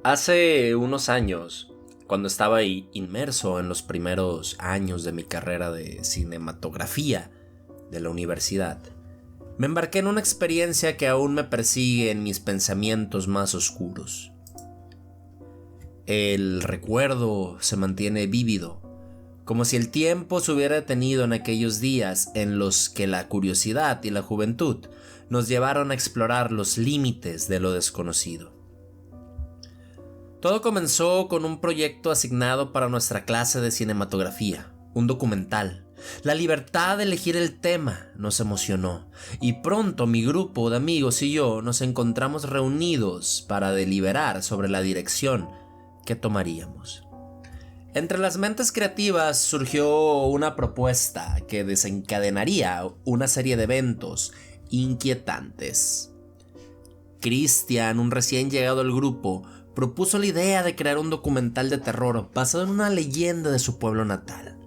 Hace unos años, cuando estaba inmerso en los primeros años de mi carrera de cinematografía de la universidad, me embarqué en una experiencia que aún me persigue en mis pensamientos más oscuros. El recuerdo se mantiene vívido, como si el tiempo se hubiera detenido en aquellos días en los que la curiosidad y la juventud nos llevaron a explorar los límites de lo desconocido. Todo comenzó con un proyecto asignado para nuestra clase de cinematografía, un documental. La libertad de elegir el tema nos emocionó y pronto mi grupo de amigos y yo nos encontramos reunidos para deliberar sobre la dirección que tomaríamos. Entre las mentes creativas surgió una propuesta que desencadenaría una serie de eventos inquietantes. Cristian, un recién llegado al grupo, propuso la idea de crear un documental de terror basado en una leyenda de su pueblo natal.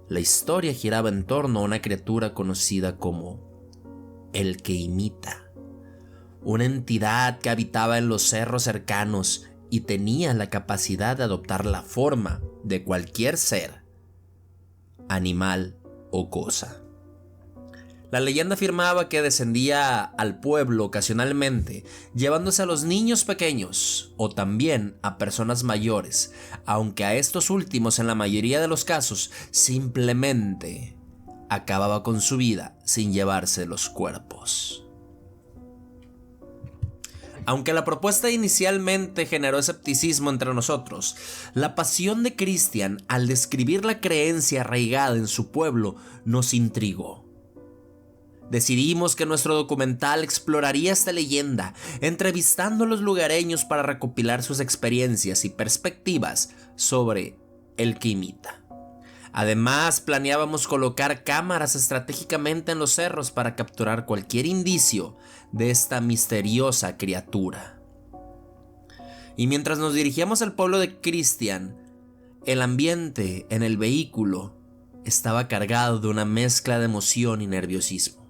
La historia giraba en torno a una criatura conocida como el que imita, una entidad que habitaba en los cerros cercanos y tenía la capacidad de adoptar la forma de cualquier ser, animal o cosa. La leyenda afirmaba que descendía al pueblo ocasionalmente, llevándose a los niños pequeños o también a personas mayores, aunque a estos últimos en la mayoría de los casos simplemente acababa con su vida sin llevarse los cuerpos. Aunque la propuesta inicialmente generó escepticismo entre nosotros, la pasión de Cristian al describir la creencia arraigada en su pueblo nos intrigó. Decidimos que nuestro documental exploraría esta leyenda, entrevistando a los lugareños para recopilar sus experiencias y perspectivas sobre el que imita. Además, planeábamos colocar cámaras estratégicamente en los cerros para capturar cualquier indicio de esta misteriosa criatura. Y mientras nos dirigíamos al pueblo de Cristian, el ambiente en el vehículo estaba cargado de una mezcla de emoción y nerviosismo.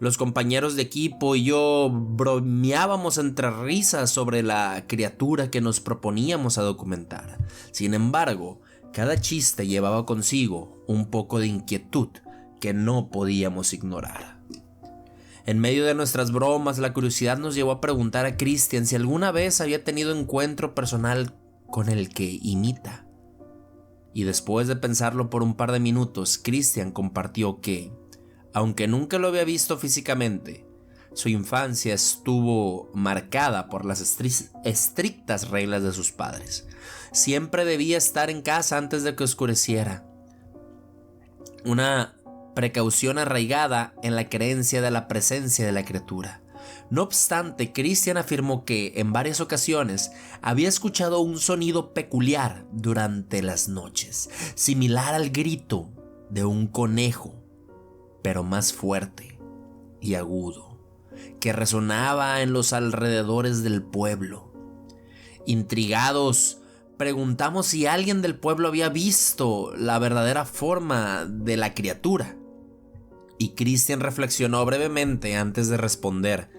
Los compañeros de equipo y yo bromeábamos entre risas sobre la criatura que nos proponíamos a documentar. Sin embargo, cada chiste llevaba consigo un poco de inquietud que no podíamos ignorar. En medio de nuestras bromas, la curiosidad nos llevó a preguntar a Cristian si alguna vez había tenido encuentro personal con el que imita. Y después de pensarlo por un par de minutos, Cristian compartió que, aunque nunca lo había visto físicamente, su infancia estuvo marcada por las estrictas reglas de sus padres. Siempre debía estar en casa antes de que oscureciera. Una precaución arraigada en la creencia de la presencia de la criatura. No obstante, Cristian afirmó que en varias ocasiones había escuchado un sonido peculiar durante las noches, similar al grito de un conejo, pero más fuerte y agudo, que resonaba en los alrededores del pueblo. Intrigados, preguntamos si alguien del pueblo había visto la verdadera forma de la criatura. Y Cristian reflexionó brevemente antes de responder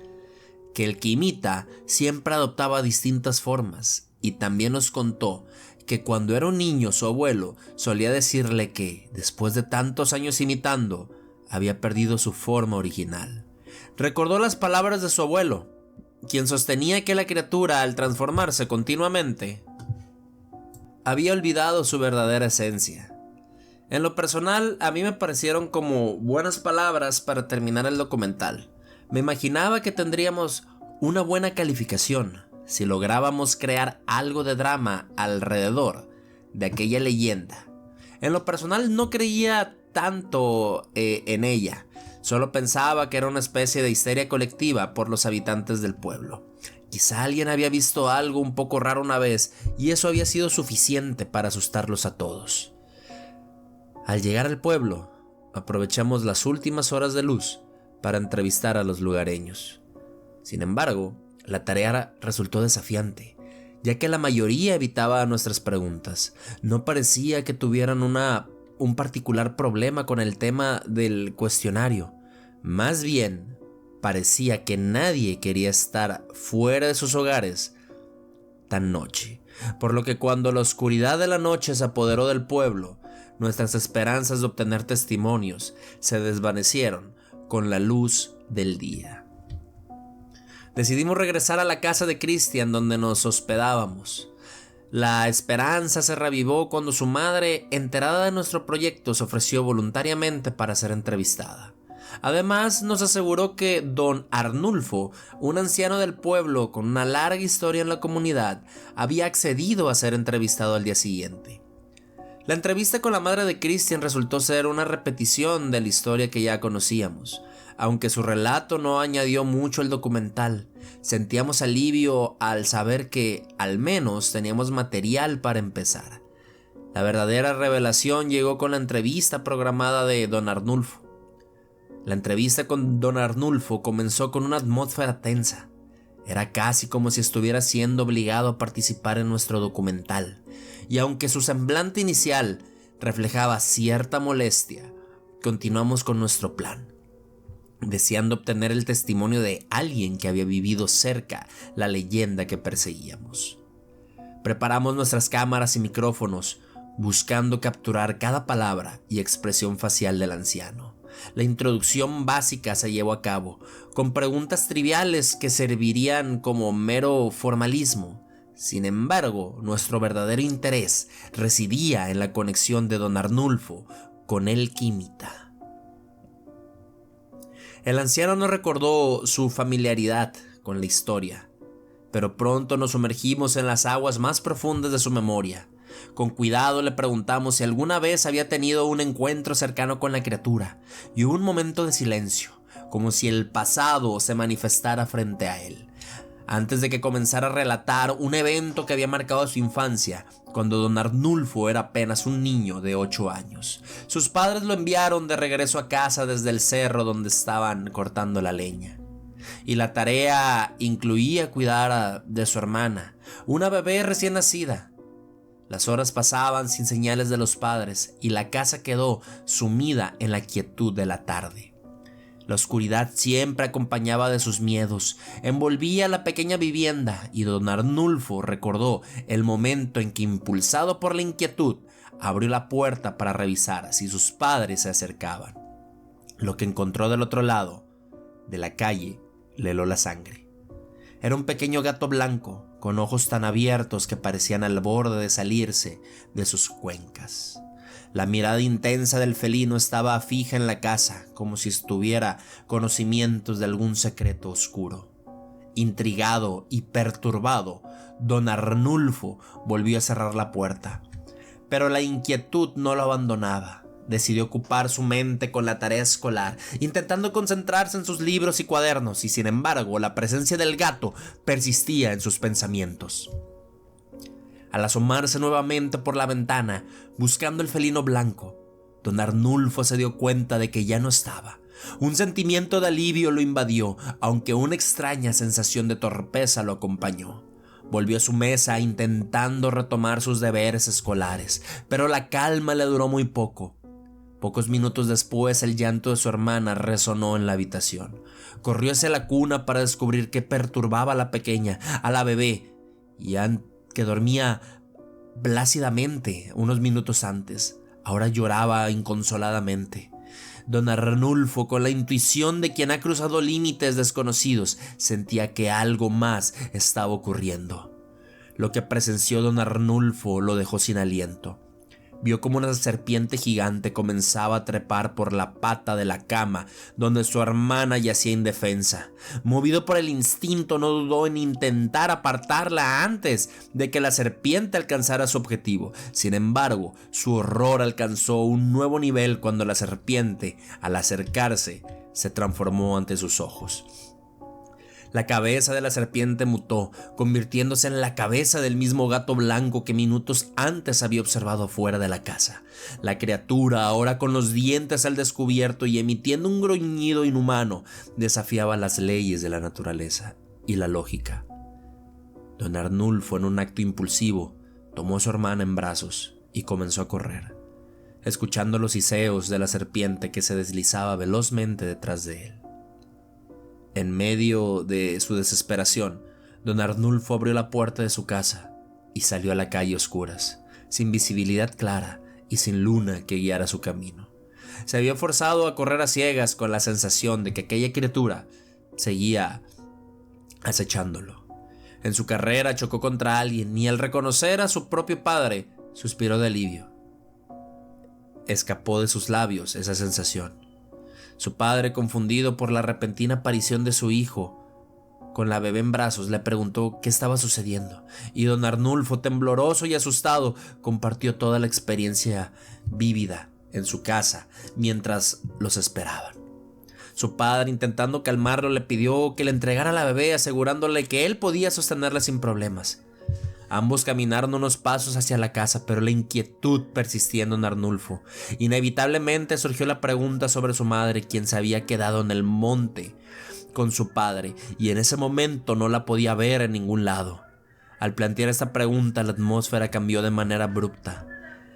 que el que imita siempre adoptaba distintas formas, y también nos contó que cuando era un niño su abuelo solía decirle que, después de tantos años imitando, había perdido su forma original. Recordó las palabras de su abuelo, quien sostenía que la criatura, al transformarse continuamente, había olvidado su verdadera esencia. En lo personal, a mí me parecieron como buenas palabras para terminar el documental. Me imaginaba que tendríamos una buena calificación si lográbamos crear algo de drama alrededor de aquella leyenda. En lo personal no creía tanto en ella, solo pensaba que era una especie de histeria colectiva por los habitantes del pueblo. Quizá alguien había visto algo un poco raro una vez y eso había sido suficiente para asustarlos a todos. Al llegar al pueblo, aprovechamos las últimas horas de luz para entrevistar a los lugareños. Sin embargo, la tarea resultó desafiante, ya que la mayoría evitaba nuestras preguntas. No parecía que tuvieran un particular problema con el tema del cuestionario. Más bien, parecía que nadie quería estar fuera de sus hogares tan noche, por lo que cuando la oscuridad de la noche se apoderó del pueblo, nuestras esperanzas de obtener testimonios se desvanecieron con la luz del día. Decidimos regresar a la casa de Christian donde nos hospedábamos. La esperanza se revivó cuando su madre, enterada de nuestro proyecto, se ofreció voluntariamente para ser entrevistada. Además, nos aseguró que don Arnulfo, un anciano del pueblo con una larga historia en la comunidad, había accedido a ser entrevistado al día siguiente. La entrevista con la madre de Christian resultó ser una repetición de la historia que ya conocíamos. Aunque su relato no añadió mucho al documental, sentíamos alivio al saber que, al menos, teníamos material para empezar. La verdadera revelación llegó con la entrevista programada de don Arnulfo. La entrevista con don Arnulfo comenzó con una atmósfera tensa. Era casi como si estuviera siendo obligado a participar en nuestro documental, y aunque su semblante inicial reflejaba cierta molestia, continuamos con nuestro plan, deseando obtener el testimonio de alguien que había vivido cerca la leyenda que perseguíamos. Preparamos nuestras cámaras y micrófonos, buscando capturar cada palabra y expresión facial del anciano. La introducción básica se llevó a cabo, con preguntas triviales que servirían como mero formalismo. Sin embargo, nuestro verdadero interés residía en la conexión de don Arnulfo con el Químita. El anciano nos recordó su familiaridad con la historia, pero pronto nos sumergimos en las aguas más profundas de su memoria. Con cuidado le preguntamos si alguna vez había tenido un encuentro cercano con la criatura, y hubo un momento de silencio, como si el pasado se manifestara frente a él, antes de que comenzara a relatar un evento que había marcado su infancia, cuando don Arnulfo era apenas un niño de 8 años. Sus padres lo enviaron de regreso a casa desde el cerro donde estaban cortando la leña, y la tarea incluía cuidar de su hermana, una bebé recién nacida. Las horas pasaban sin señales de los padres y la casa quedó sumida en la quietud de la tarde. La oscuridad siempre acompañaba de sus miedos, envolvía la pequeña vivienda, y don Arnulfo recordó el momento en que, impulsado por la inquietud, abrió la puerta para revisar si sus padres se acercaban. Lo que encontró del otro lado de la calle le heló la sangre. Era un pequeño gato blanco, con ojos tan abiertos que parecían al borde de salirse de sus cuencas. La mirada intensa del felino estaba fija en la casa, como si tuviera conocimientos de algún secreto oscuro. Intrigado y perturbado, don Arnulfo volvió a cerrar la puerta, pero la inquietud no lo abandonaba. Decidió ocupar su mente con la tarea escolar, intentando concentrarse en sus libros y cuadernos, y sin embargo la presencia del gato persistía en sus pensamientos. Al asomarse nuevamente por la ventana, buscando el felino blanco, don Arnulfo se dio cuenta de que ya no estaba. Un sentimiento de alivio lo invadió, aunque una extraña sensación de torpeza lo acompañó. Volvió a su mesa intentando retomar sus deberes escolares, pero la calma le duró muy poco. Pocos minutos después, el llanto de su hermana resonó en la habitación. Corrió hacia la cuna para descubrir qué perturbaba a la pequeña, a la bebé, que dormía plácidamente unos minutos antes. Ahora lloraba inconsoladamente. Don Arnulfo, con la intuición de quien ha cruzado límites desconocidos, sentía que algo más estaba ocurriendo. Lo que presenció don Arnulfo lo dejó sin aliento. Vio como una serpiente gigante comenzaba a trepar por la pata de la cama donde su hermana yacía indefensa. Movido por el instinto, no dudó en intentar apartarla antes de que la serpiente alcanzara su objetivo. Sin embargo, su horror alcanzó un nuevo nivel cuando la serpiente, al acercarse, se transformó ante sus ojos. La cabeza de la serpiente mutó, convirtiéndose en la cabeza del mismo gato blanco que minutos antes había observado fuera de la casa. La criatura, ahora con los dientes al descubierto y emitiendo un gruñido inhumano, desafiaba las leyes de la naturaleza y la lógica. Don Arnulfo, en un acto impulsivo, tomó a su hermana en brazos y comenzó a correr, escuchando los siseos de la serpiente que se deslizaba velozmente detrás de él. En medio de su desesperación, Don Arnulfo abrió la puerta de su casa y salió a la calle a oscuras, sin visibilidad clara y sin luna que guiara su camino. Se había forzado a correr a ciegas con la sensación de que aquella criatura seguía acechándolo. En su carrera chocó contra alguien y al reconocer a su propio padre, suspiró de alivio. Escapó de sus labios esa sensación. Su padre, confundido por la repentina aparición de su hijo con la bebé en brazos, le preguntó qué estaba sucediendo, y don Arnulfo, tembloroso y asustado, compartió toda la experiencia vívida en su casa mientras los esperaban. Su padre, intentando calmarlo, le pidió que le entregara a la bebé, asegurándole que él podía sostenerla sin problemas. Ambos caminaron unos pasos hacia la casa, pero la inquietud persistía en don Arnulfo. Inevitablemente surgió la pregunta sobre su madre, quien se había quedado en el monte con su padre, y en ese momento no la podía ver en ningún lado. Al plantear esta pregunta, la atmósfera cambió de manera abrupta.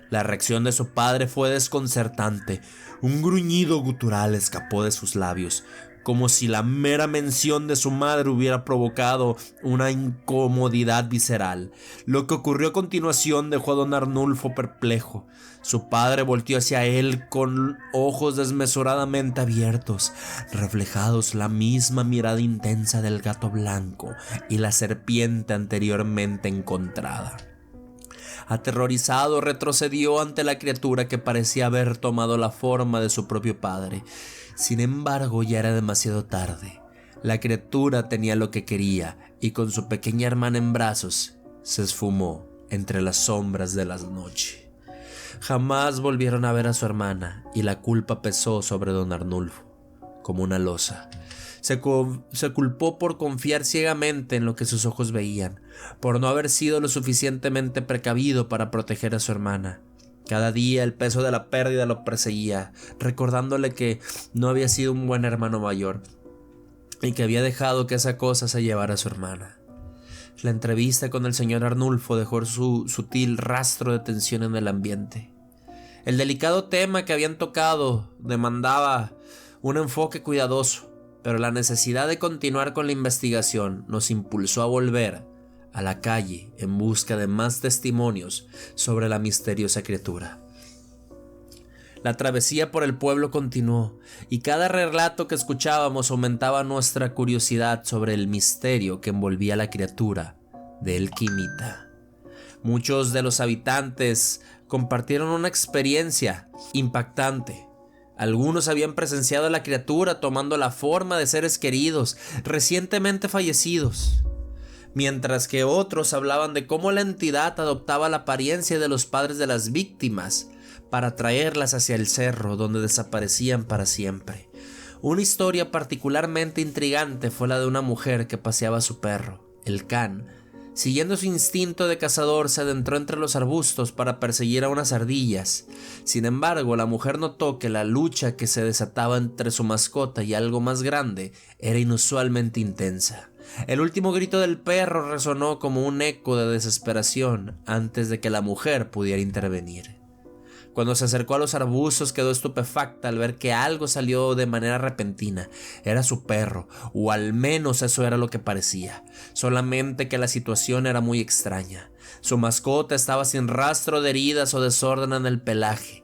La reacción de su padre fue desconcertante. Un gruñido gutural escapó de sus labios, como si la mera mención de su madre hubiera provocado una incomodidad visceral. Lo que ocurrió a continuación dejó a don Arnulfo perplejo. Su padre volteó hacia él con ojos desmesuradamente abiertos, reflejados la misma mirada intensa del gato blanco y la serpiente anteriormente encontrada. Aterrorizado, retrocedió ante la criatura que parecía haber tomado la forma de su propio padre. Sin embargo, ya era demasiado tarde. La criatura tenía lo que quería y con su pequeña hermana en brazos se esfumó entre las sombras de la noche. Jamás volvieron a ver a su hermana y la culpa pesó sobre don Arnulfo como una losa. Se culpó por confiar ciegamente en lo que sus ojos veían, por no haber sido lo suficientemente precavido para proteger a su hermana. Cada día el peso de la pérdida lo perseguía, recordándole que no había sido un buen hermano mayor y que había dejado que esa cosa se llevara a su hermana. La entrevista con el señor Arnulfo dejó su sutil rastro de tensión en el ambiente. El delicado tema que habían tocado demandaba un enfoque cuidadoso, pero la necesidad de continuar con la investigación nos impulsó a volver a la calle en busca de más testimonios sobre la misteriosa criatura. La travesía por el pueblo continuó, y cada relato que escuchábamos aumentaba nuestra curiosidad sobre el misterio que envolvía a la criatura de El Quimita. Muchos de los habitantes compartieron una experiencia impactante. Algunos habían presenciado a la criatura tomando la forma de seres queridos recientemente fallecidos, mientras que otros hablaban de cómo la entidad adoptaba la apariencia de los padres de las víctimas para traerlas hacia el cerro donde desaparecían para siempre. Una historia particularmente intrigante fue la de una mujer que paseaba a su perro, el can. Siguiendo su instinto de cazador, se adentró entre los arbustos para perseguir a unas ardillas. Sin embargo, la mujer notó que la lucha que se desataba entre su mascota y algo más grande era inusualmente intensa. El último grito del perro resonó como un eco de desesperación antes de que la mujer pudiera intervenir. Cuando se acercó a los arbustos, quedó estupefacta al ver que algo salió de manera repentina. Era su perro, o al menos eso era lo que parecía. Solamente que la situación era muy extraña. Su mascota estaba sin rastro de heridas o desorden en el pelaje.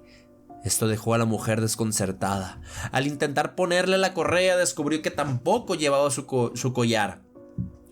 Esto dejó a la mujer desconcertada. Al intentar ponerle la correa, descubrió que tampoco llevaba su collar.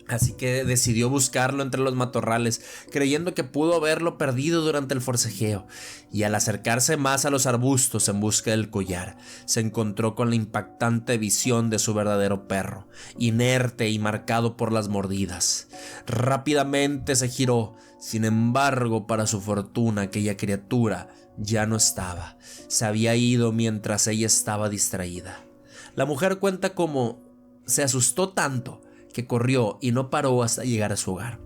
Así que decidió buscarlo entre los matorrales, creyendo que pudo haberlo perdido durante el forcejeo. Y al acercarse más a los arbustos en busca del collar, se encontró con la impactante visión de su verdadero perro, inerte y marcado por las mordidas. Rápidamente se giró. Sin embargo, para su fortuna, aquella criatura ya no estaba. Se había ido mientras ella estaba distraída. La mujer cuenta cómo se asustó tanto que corrió y no paró hasta llegar a su hogar.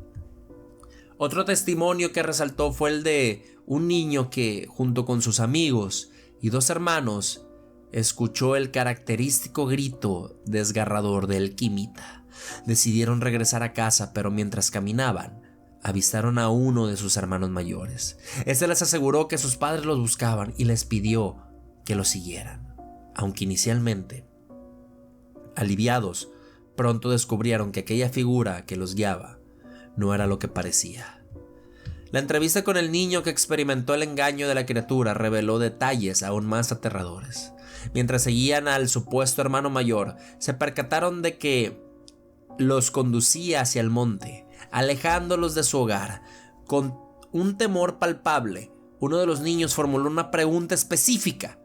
Otro testimonio que resaltó fue el de un niño que, junto con sus amigos y dos hermanos, escuchó el característico grito desgarrador del Quimita. Decidieron regresar a casa, pero mientras caminaban, avistaron a uno de sus hermanos mayores. Este les aseguró que sus padres los buscaban y les pidió que los siguieran. Aunque inicialmente, aliviados Pronto descubrieron que aquella figura que los guiaba no era lo que parecía. La entrevista con el niño que experimentó el engaño de la criatura reveló detalles aún más aterradores. Mientras seguían al supuesto hermano mayor, se percataron de que los conducía hacia el monte, alejándolos de su hogar. Con un temor palpable, uno de los niños formuló una pregunta específica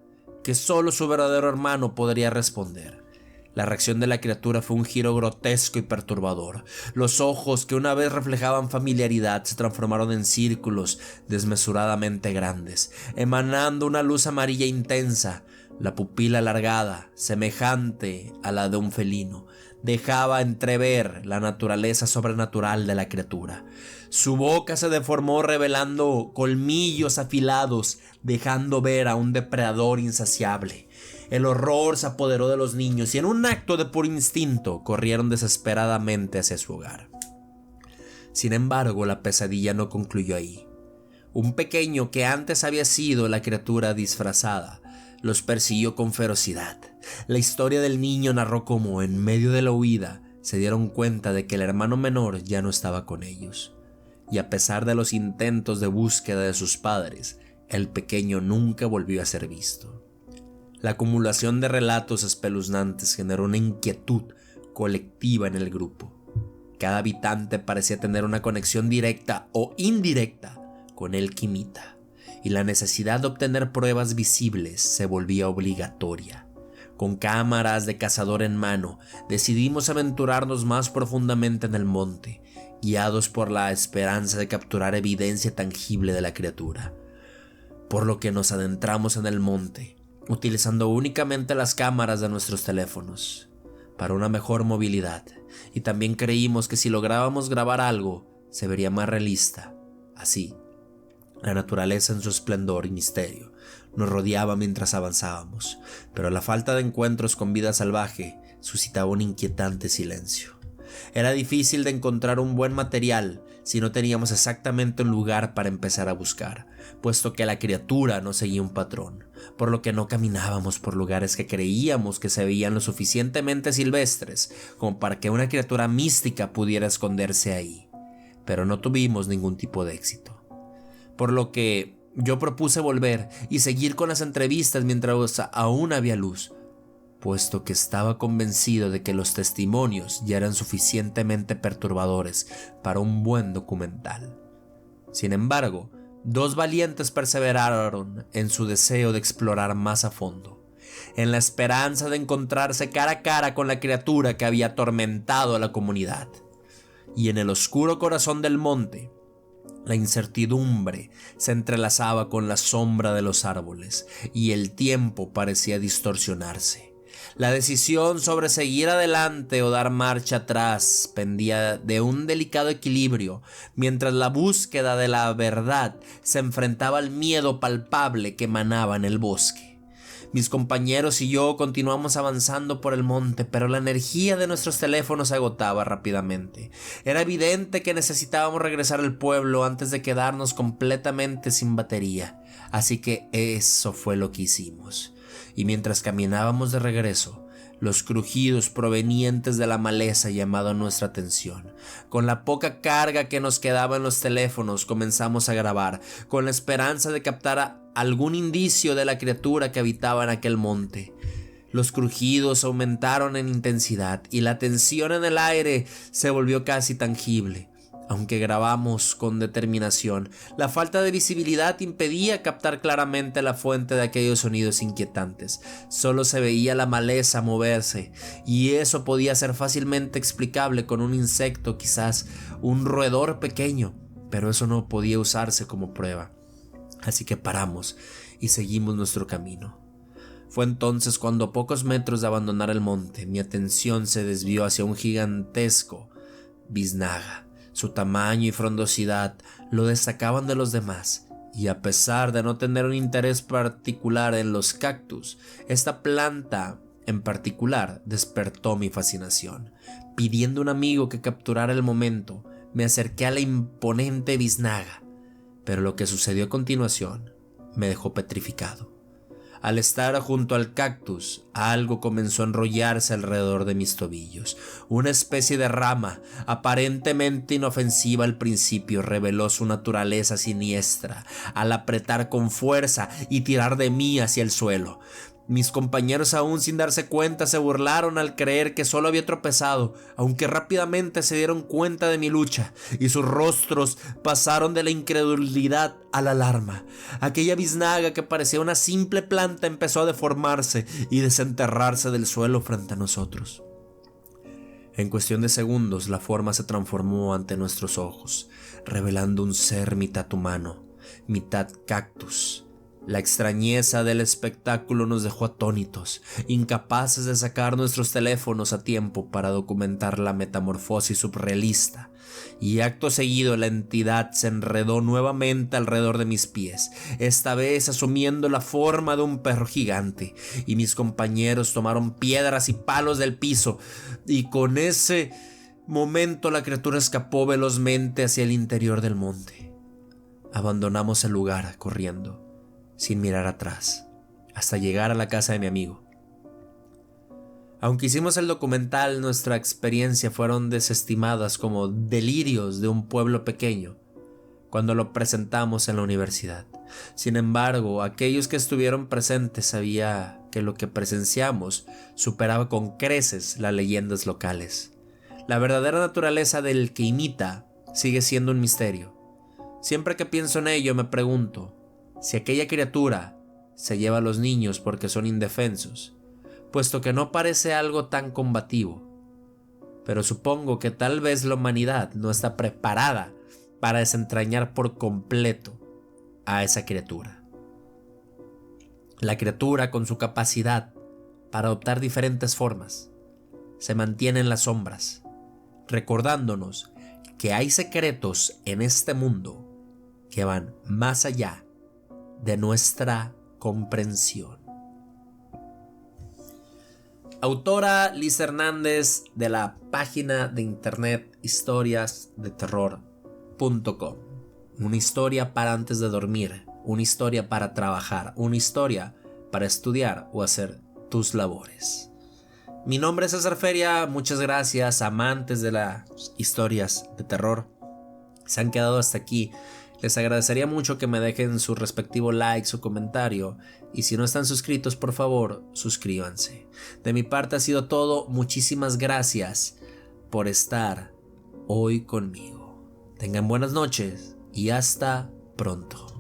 que solo su verdadero hermano podría responder. La reacción de la criatura fue un giro grotesco y perturbador. Los ojos, que una vez reflejaban familiaridad, se transformaron en círculos desmesuradamente grandes, emanando una luz amarilla intensa. La pupila alargada, semejante a la de un felino, dejaba entrever la naturaleza sobrenatural de la criatura. Su boca se deformó revelando colmillos afilados, dejando ver a un depredador insaciable. El horror se apoderó de los niños y en un acto de puro instinto corrieron desesperadamente hacia su hogar. Sin embargo, la pesadilla no concluyó ahí. Un pequeño que antes había sido la criatura disfrazada los persiguió con ferocidad. La historia del niño narró cómo, en medio de la huida, se dieron cuenta de que el hermano menor ya no estaba con ellos. Y a pesar de los intentos de búsqueda de sus padres, el pequeño nunca volvió a ser visto. La acumulación de relatos espeluznantes generó una inquietud colectiva en el grupo. Cada habitante parecía tener una conexión directa o indirecta con el Quimita, y la necesidad de obtener pruebas visibles se volvía obligatoria. Con cámaras de cazador en mano, decidimos aventurarnos más profundamente en el monte, guiados por la esperanza de capturar evidencia tangible de la criatura. Por lo que nos adentramos en el monte, utilizando únicamente las cámaras de nuestros teléfonos, para una mejor movilidad, y también creímos que si lográbamos grabar algo, se vería más realista. Así, la naturaleza en su esplendor y misterio nos rodeaba mientras avanzábamos, pero la falta de encuentros con vida salvaje suscitaba un inquietante silencio. Era difícil de encontrar un buen material si no teníamos exactamente un lugar para empezar a buscar, puesto que la criatura no seguía un patrón, por lo que no caminábamos por lugares que creíamos que se veían lo suficientemente silvestres como para que una criatura mística pudiera esconderse ahí, pero no tuvimos ningún tipo de éxito. Por lo que yo propuse volver y seguir con las entrevistas mientras aún había luz, puesto que estaba convencido de que los testimonios ya eran suficientemente perturbadores para un buen documental. Sin embargo, dos valientes perseveraron en su deseo de explorar más a fondo, en la esperanza de encontrarse cara a cara con la criatura que había atormentado a la comunidad. Y en el oscuro corazón del monte, la incertidumbre se entrelazaba con la sombra de los árboles y el tiempo parecía distorsionarse. La decisión sobre seguir adelante o dar marcha atrás pendía de un delicado equilibrio, mientras la búsqueda de la verdad se enfrentaba al miedo palpable que emanaba en el bosque. Mis compañeros y yo continuamos avanzando por el monte, pero la energía de nuestros teléfonos se agotaba rápidamente. Era evidente que necesitábamos regresar al pueblo antes de quedarnos completamente sin batería, así que eso fue lo que hicimos. Y mientras caminábamos de regreso, los crujidos provenientes de la maleza llamaron nuestra atención. Con la poca carga que nos quedaba en los teléfonos, comenzamos a grabar, con la esperanza de captar algún indicio de la criatura que habitaba en aquel monte. Los crujidos aumentaron en intensidad y la tensión en el aire se volvió casi tangible. Aunque grabamos con determinación, la falta de visibilidad impedía captar claramente la fuente de aquellos sonidos inquietantes. Solo se veía la maleza moverse, y eso podía ser fácilmente explicable con un insecto, quizás un roedor pequeño, pero eso no podía usarse como prueba. Así que paramos y seguimos nuestro camino. Fue entonces cuando, a pocos metros de abandonar el monte, mi atención se desvió hacia un gigantesco biznaga. Su tamaño y frondosidad lo destacaban de los demás, y a pesar de no tener un interés particular en los cactus, esta planta en particular despertó mi fascinación. Pidiendo a un amigo que capturara el momento, me acerqué a la imponente biznaga, pero lo que sucedió a continuación me dejó petrificado. Al estar junto al cactus, algo comenzó a enrollarse alrededor de mis tobillos. Una especie de rama, aparentemente inofensiva al principio, reveló su naturaleza siniestra al apretar con fuerza y tirar de mí hacia el suelo. Mis compañeros, aún sin darse cuenta, se burlaron al creer que solo había tropezado, aunque rápidamente se dieron cuenta de mi lucha y sus rostros pasaron de la incredulidad a la alarma. Aquella biznaga que parecía una simple planta empezó a deformarse y desenterrarse del suelo frente a nosotros. En cuestión de segundos, la forma se transformó ante nuestros ojos, revelando un ser mitad humano, mitad cactus. La extrañeza del espectáculo nos dejó atónitos, incapaces de sacar nuestros teléfonos a tiempo para documentar la metamorfosis surrealista, y acto seguido la entidad se enredó nuevamente alrededor de mis pies, esta vez asumiendo la forma de un perro gigante, y mis compañeros tomaron piedras y palos del piso, y con ese momento la criatura escapó velozmente hacia el interior del monte. Abandonamos el lugar corriendo, sin mirar atrás, hasta llegar a la casa de mi amigo. Aunque hicimos el documental, nuestra experiencia fueron desestimadas como delirios de un pueblo pequeño cuando lo presentamos en la universidad. Sin embargo, aquellos que estuvieron presentes sabían que lo que presenciamos superaba con creces las leyendas locales. La verdadera naturaleza del que imita sigue siendo un misterio. Siempre que pienso en ello me pregunto si aquella criatura se lleva a los niños porque son indefensos, puesto que no parece algo tan combativo. Pero supongo que tal vez la humanidad no está preparada para desentrañar por completo a esa criatura. La criatura, con su capacidad para adoptar diferentes formas, se mantiene en las sombras, recordándonos que hay secretos en este mundo que van más allá de nuestra comprensión. Autora Liz Hernández, de la página de internet historiasdeterror.com. Una historia para antes de dormir, una historia para trabajar, una historia para estudiar o hacer tus labores. Mi nombre es César Feria, muchas gracias, amantes de las historias de terror. Se han quedado hasta aquí. Les agradecería mucho que me dejen su respectivo like, su comentario, y si no están suscritos, por favor, suscríbanse. De mi parte ha sido todo, muchísimas gracias por estar hoy conmigo. Tengan buenas noches y hasta pronto.